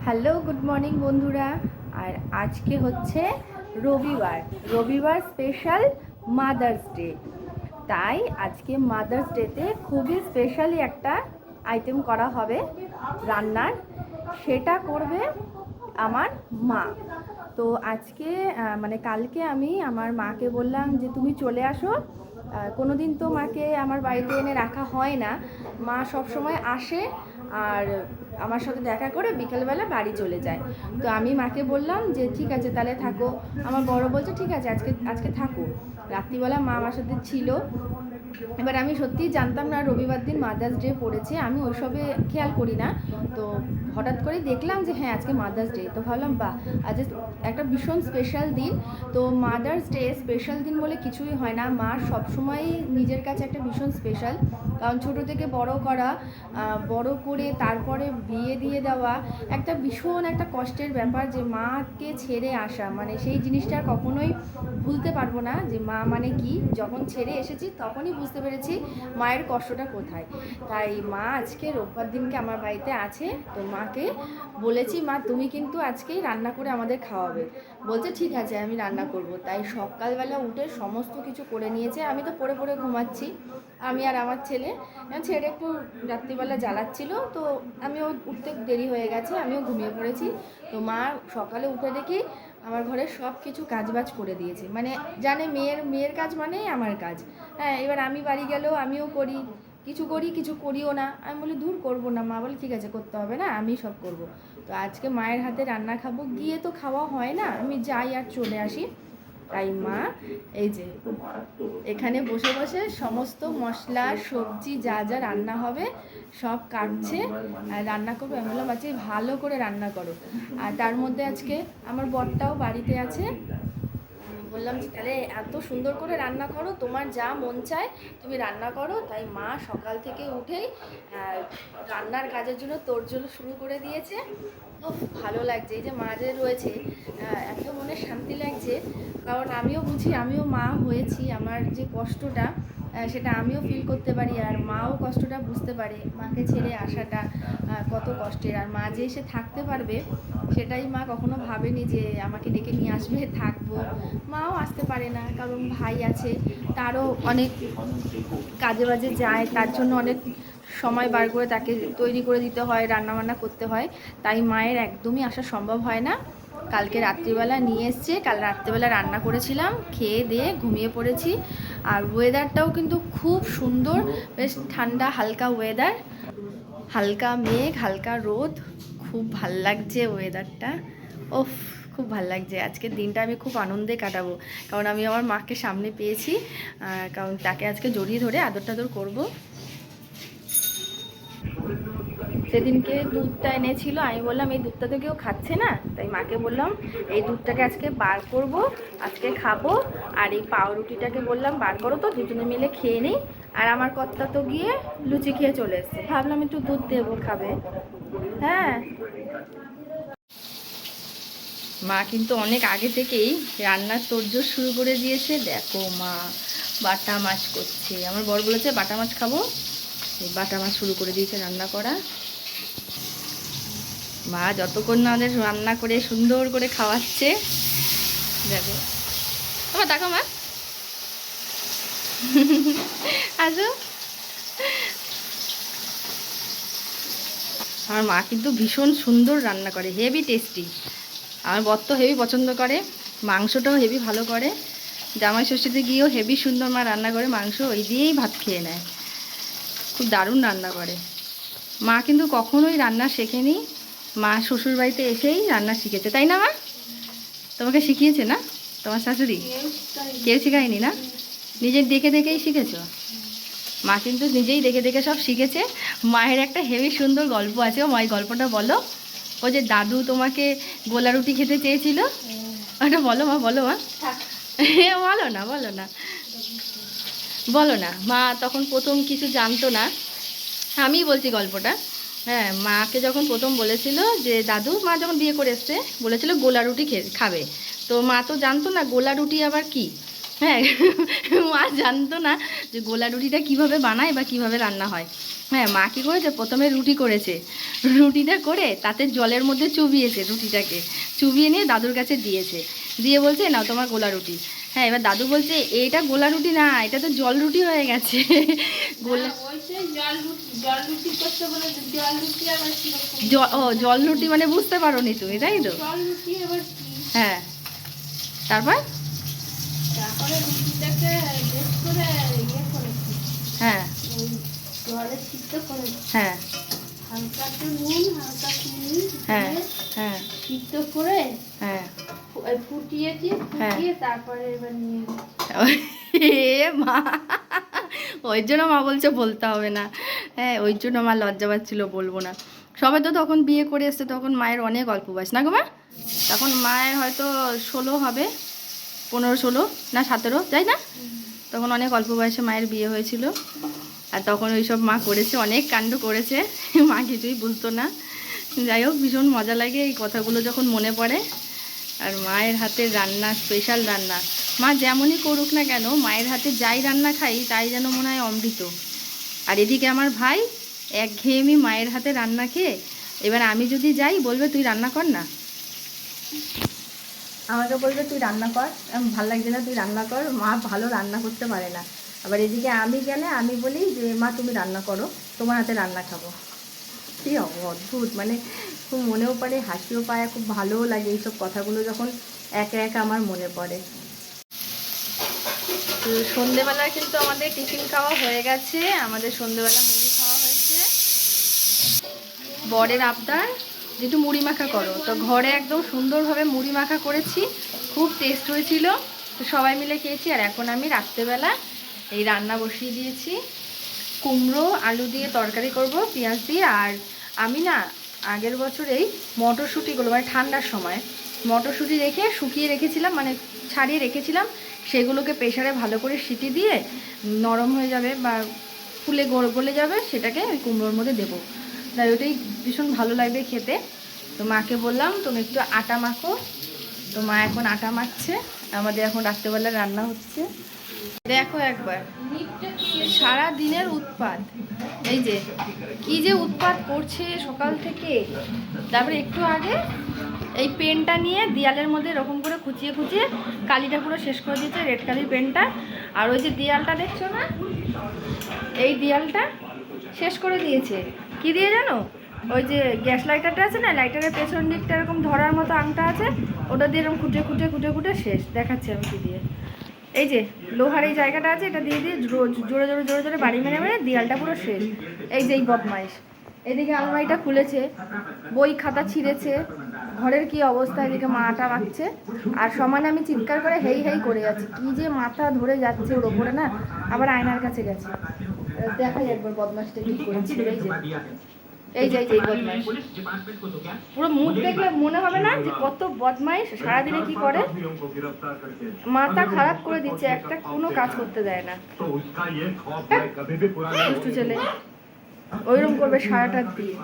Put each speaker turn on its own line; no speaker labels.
Hello, good morning বন্ধুরা। আর আজকে হচ্ছে রবিবার স্পেশাল মাদার্স ডে। তাই আজকে মাদার্স ডেতে খুবই স্পেশালি একটা আইটেম করা হবে রান্নার। সেটা করবে আমার মা। তো আজকে মানে কালকে আমি আমার মাকে বললাম যে তুমি চলে আসো। কোনো দিন তো মাকে আমার বাড়িতে এনে রাখা হয় না, মা সব সময় আসে আর আমার সাথে দেখা করে বিকেলবেলা বাড়ি চলে যায়। তো আমি মাকে বললাম যে ঠিক আছে তাহলে থাকো। আমার বড় বলছে ঠিক আছে আজকে আজকে থাকো। রাত্রিবেলা মা আমার সাথে ছিল। এবার আমি সত্যিই জানতাম না রবিবার দিন মাদার্স ডে পড়েছে, আমি ওইসবে খেয়াল করি না। তো হঠাৎ করে দেখলাম যে হ্যাঁ আজকে মাদার্স ডে, তো ভাবলাম বাহ আজ একটা ভীষণ স্পেশাল দিন। তো মাদার্স ডে স্পেশাল দিন বলে কিছুই হয় না, মা সবসময়ই নিজের কাছে একটা ভীষণ স্পেশাল। কারণ ছোটো থেকে বড় করা, বড় করে তারপরে বিয়ে দিয়ে দেওয়া একটা ভীষণ একটা কষ্টের ব্যাপার, যে মাকে ছেড়ে আসা মানে সেই জিনিসটা কখনোই ভুলতে পারবো না। যে মা মানে কি, যখন ছেড়ে এসেছি তখনই বুঝতে পেরেছি মায়ের কষ্টটা কোথায়। তাই মা আজকে রোববার দিনকে আমার বাড়িতে আছে। তো মাকে বলেছি মা তুমি কিন্তু আজকেই রান্না করে আমাদের খাওয়াবে। বলছে ঠিক আছে আমি রান্না করব। তাই সকালবেলা উঠে সমস্ত কিছু করে নিয়েছে। আমি তো পড়ে পড়ে ঘুমাচ্ছি, আমি আর আমার ছেলে। ছেলে একটু রাত্রিবেলা জ্বালাচ্ছিল, তো আমিও উঠতে দেরি হয়ে গেছে, আমিও ঘুমিয়ে পড়েছি। তো মা সকালে উঠে দেখি আমার ঘরে সব কিছু কাজবাজ করে দিয়েছে, মানে জানে মেয়ের কাজ মানেই আমার কাজ। হ্যাঁ, এবার আমি বাড়ি গেলেও আমিও করি, কিছু করি কিছু করিও না। আমি বলি দূর করবো না। মা বলে ঠিক আছে করতে হবে না, আমি সব করব। তো আজকে মায়ের হাতে রান্না খাবো, গিয়ে তো খাওয়া হয় না, আমি যাই আর চলে আসি। তাই মা এই যে এখানে বসে বসে সমস্ত মশলা সবজি যা যা রান্না হবে সব কাটছে আর রান্না করবো। আমি বললাম আজকে ভালো করে রান্না করো। আর তার মধ্যে আজকে আমার বরটাও বাড়িতে আছে। বললাম যে তাহলে এত সুন্দর করে রান্না করো, তোমার যা মন চায় তুমি রান্না করো। তাই মা সকাল থেকে উঠেই রান্নার কাজের জন্য তোড়জোড় শুরু করে দিয়েছে। তো ভালো লাগছে এই যে মা যে রয়েছে, এত মনে শান্তি লাগছে। কারণ আমিও বুঝি, আমিও মা হয়েছি, আমার যে কষ্টটা সেটা আমিও ফিল করতে পারি, আর মাও কষ্টটা বুঝতে পারে। মাকে ছেড়ে আসাটা কত কষ্টের, আর মা যে এসে থাকতে পারবে সেটাই মা কখনো ভাবেনি, যে আমাকে ডেকে নিয়ে আসবে থাকবো। মাও আসতে পারে না, কারণ ভাই আছে, তারও অনেক কাজে বাজে যায়, তার জন্য অনেক সময় বার করে তাকে তৈরি করে দিতে হয়, রান্নাবান্না করতে হয়। তাই মায়ের একদমই আসা সম্ভব হয় না। কালকে রাত্রিবেলা নিয়ে এসছে, কাল রাত্রিবেলা রান্না করেছিলাম, খেয়ে দিয়ে ঘুমিয়ে পড়েছি। আর ওয়েদারটাও কিন্তু খুব সুন্দর, বেশ ঠান্ডা হালকা ওয়েদার, হালকা মেঘ হালকা রোদ, খুব ভাল লাগছে ওয়েদারটা। ওফ, খুব ভাল লাগছে। আজকের দিনটা আমি খুব আনন্দে কাটাবো, কারণ আমি আমার মাকে সামনে পেয়েছি। কারণ তাকে আজকে জড়িয়ে ধরে আদর টাদর করবো। সেদিনকে দুধটা এনেছিল, আমি বললাম এই দুধটা তো কেউ খাচ্ছে না, তাই মাকে বললাম এই দুধটাকে আজকে বার করব, আজকে খাবো। আর এই পাউরুটিটাকে বললাম বার করো তো দুজনে মিলে খেয়ে নিই। আর আমার কর্তা তো গিয়ে লুচি খেয়ে চলে এসছে, ভাবলাম একটু দুধ দেবো, খাবে। হ্যাঁ, মা কিন্তু অনেক আগে থেকেই রান্নার তোড়জোড় শুরু করে দিয়েছে। দেখো মা বাটা মাছ করছে, আমার বর বলেছে বাটা মাছ খাবো, এই বাটা মাছ শুরু করে দিয়েছে রান্না করা। মা যতক্ষণ না আমাদের রান্না করে সুন্দর করে খাওয়াচ্ছে। দেখো তোমার, দেখো মা আসো। আমার মা কিন্তু ভীষণ সুন্দর রান্না করে, হেভি টেস্টি। আমার বর তো হেভি পছন্দ করে, মাংসটাও হেভি ভালো করে। জামাই ষষ্ঠীতে গিয়েও হেভি সুন্দর মা রান্না করে মাংস, ওই দিয়েই ভাত খেয়ে নেয়। খুব দারুণ রান্না করে মা, কিন্তু কখনোই রান্না শেখেনি, মা শ্বশুরবাড়িতে এসেই রান্না শিখেছে, তাই না মা? তোমাকে শিখিয়েছে না তোমার শাশুড়ি? কেউ শেখায়নি না, নিজের দেখে দেখেই শিখেছো। মা কিন্তু নিজেই দেখে দেখে সব শিখেছে। মায়ের একটা হেভি সুন্দর গল্প আছে, ও মায়ের গল্পটা বলো। ও যে দাদু তোমাকে গোলা রুটি খেতে চেয়েছিল, ওটা বলো মা, বলো মা। বলো না, বলো না, বলো না। মা তখন প্রথম কিছু জানতো না, আমি বলছি গল্পটা। হ্যাঁ, মাকে যখন প্রথম বলেছিল যে দাদু, মা যখন বিয়ে করে এসছে বলেছিল গোলা রুটি খাবে, তো মা তো জানতো না গোলা রুটি আবার কি। হ্যাঁ, মা জানতো না যে গোলা রুটিটা কিভাবে বানায় বা কিভাবে রান্না হয়। হ্যাঁ, মা কী করেছে, প্রথমে রুটি করেছে, রুটিটা করে তাতে জলের মধ্যে চুবিয়েছে, রুটিটাকে চুবিয়ে নিয়ে দাদুর কাছে দিয়েছে, দিয়ে বলছে নাও তোমার গোলা রুটি। হ্যাঁ, এবার দাদু বলছে এইটা গোলা রুটি না, এটা তো জল রুটি হয়ে গেছে। গোলা জল রুটি মানে বুঝতে পারো নি তুমি, তাই তো? হ্যাঁ, তারপর
তারপরে রুটিটাকে বেশ করে ইয়ে করেছি,
হ্যাঁ
জলে সিদ্ধ করেছি,
হ্যাঁ
হালকা একটু নুন হালকা চিনি
হ্যাঁ
দিয়ে
হ্যাঁ
সিদ্ধ করে
হ্যাঁ
ফুটিয়েছি,
হ্যাঁ।
ফুটিয়ে তারপরে এবার নিয়ে
এ মা, ওই জন্য মা বলছে বলতে হবে না। হ্যাঁ, ওই জন্য মা লজ্জা পাচ্ছিল, বলবো না। সবাই তো তখন বিয়ে করে এসছে, তখন মায়ের অনেক অল্প বয়স না গো মা? তখন মায়ের হয়তো 16 হবে, 15-16 না 17, তাই না? তখন অনেক অল্প বয়সে মায়ের বিয়ে হয়েছিল। আর তখন ওইসব মা করেছে, অনেক কাণ্ড করেছে, মা কিছুই বুঝতো না। যাই হোক, ভীষণ মজা লাগে এই কথাগুলো যখন মনে পড়ে। আর মায়ের হাতের রান্না, স্পেশাল রান্না, মা যেমনই করুক না কেন, মায়ের হাতে যাই রান্না খাই তাই যেন মনে হয় অমৃত। আর এদিকে আমার ভাই একঘেয়েমি মায়ের হাতে রান্না খেয়ে, এবার আমি যদি যাই বলবে তুই রান্না কর না, আমাকে বলবে তুই রান্না কর, ভালো লাগছে না তুই রান্না কর, মা ভালো রান্না করতে পারে না। আবার এদিকে আমি গেলে আমি বলি যে মা তুমি রান্না করো, তোমার হাতে রান্না খাবো। কি অদ্ভুত, মানে খুব মনেও পড়ে, হাসিও পায়, খুব ভালোও লাগে এইসব কথাগুলো যখন একা একা আমার মনে পড়ে। তো সন্ধেবেলা কিন্তু আমাদের টিফিন খাওয়া হয়ে গেছে, আমাদের সন্ধেবেলা মুড়ি খাওয়া হয়েছে। বরের আবদার যে একটু মুড়ি মাখা করো, তো ঘরে একদম সুন্দরভাবে মুড়ি মাখা করেছি, খুব টেস্ট হয়েছিল, তো সবাই মিলে খেয়েছি। আর এখন আমি রাত্রেবেলা এই রান্না বসিয়ে দিয়েছি, কুমড়ো আলু দিয়ে তরকারি করব পেঁয়াজ দিয়ে। আর আমি না আগের বছরেই মটরশুঁটিগুলো, মানে ঠান্ডার সময় মটরশুঁটি রেখে শুকিয়ে রেখেছিলাম, মানে ছাড়িয়ে রেখেছিলাম, সেগুলোকে প্রেসারে ভালো করে সিটি দিয়ে নরম হয়ে যাবে বা ফুলে গলে যাবে, সেটাকে ওই কুমড়োর মধ্যে দেবো। তাই ওটাই ভীষণ ভালো লাগবে খেতে। তো মাকে বললাম তুমি একটু আটা মাখো, তো মা এখন আটা মাখছে, আমাদের এখন রাত্রেবেলা রান্না হচ্ছে। দেখো একবার সারা দিনের উৎপাত, এই যে কি যে উৎপাত করছে সকাল থেকে। তারপরে একটু আগে এই পেনটা নিয়ে দেয়ালের মধ্যে এরকম করে খুঁচিয়ে খুঁচিয়ে কালিটা পুরো শেষ করে দিয়েছে, রেড কালির পেনটা। আর ওই যে দেয়ালটা দেখছো না, এই দেয়ালটা শেষ করে দিয়েছে কি দিয়ে জানো, ওই যে গ্যাস লাইটারটা আছে না, লাইটারের পেছন দিকটা এরকম ধরার মতো আংটা আছে, ওটা দিয়ে এরকম খুঁটে খুঁটে খুঁটে খুঁটে শেষ। দেখাচ্ছি আমি কি দিয়ে, এই যে লোহার এই জায়গাটা আছে, এটা দিয়ে দিয়ে জোরে জোরে জোরে জোরে বাড়ি মেরে মেরে দেয়ালটা পুরো শেষ। এই যে এই বদমাইশ এদিকে আলমারিটা খুলেছে, বই খাতা ছিঁড়েছে, ঘরের কি অবস্থা, এদিকে মাটা বাঁকছে, আর সমানে আমি চিৎকার করে হেই হেই করে যাচ্ছি, কি যে মাথা ধরে যাচ্ছে ওর ওপরে না। আবার আয়নার কাছে গেছে, দেখাই একবার বদমাইশটা কি করেছিল। এই যে এই বদমাইশ, পুরো মুখ দেখলে মনে হবে না যে কত বদমাইশ, সারাদিনে কি করে, মাথা খারাপ করে দিচ্ছে, একটা কোনো কাজ করতে দেয় না। দুষ্টু ছেলে ওইরকম করবে সারাটা দিয়ে।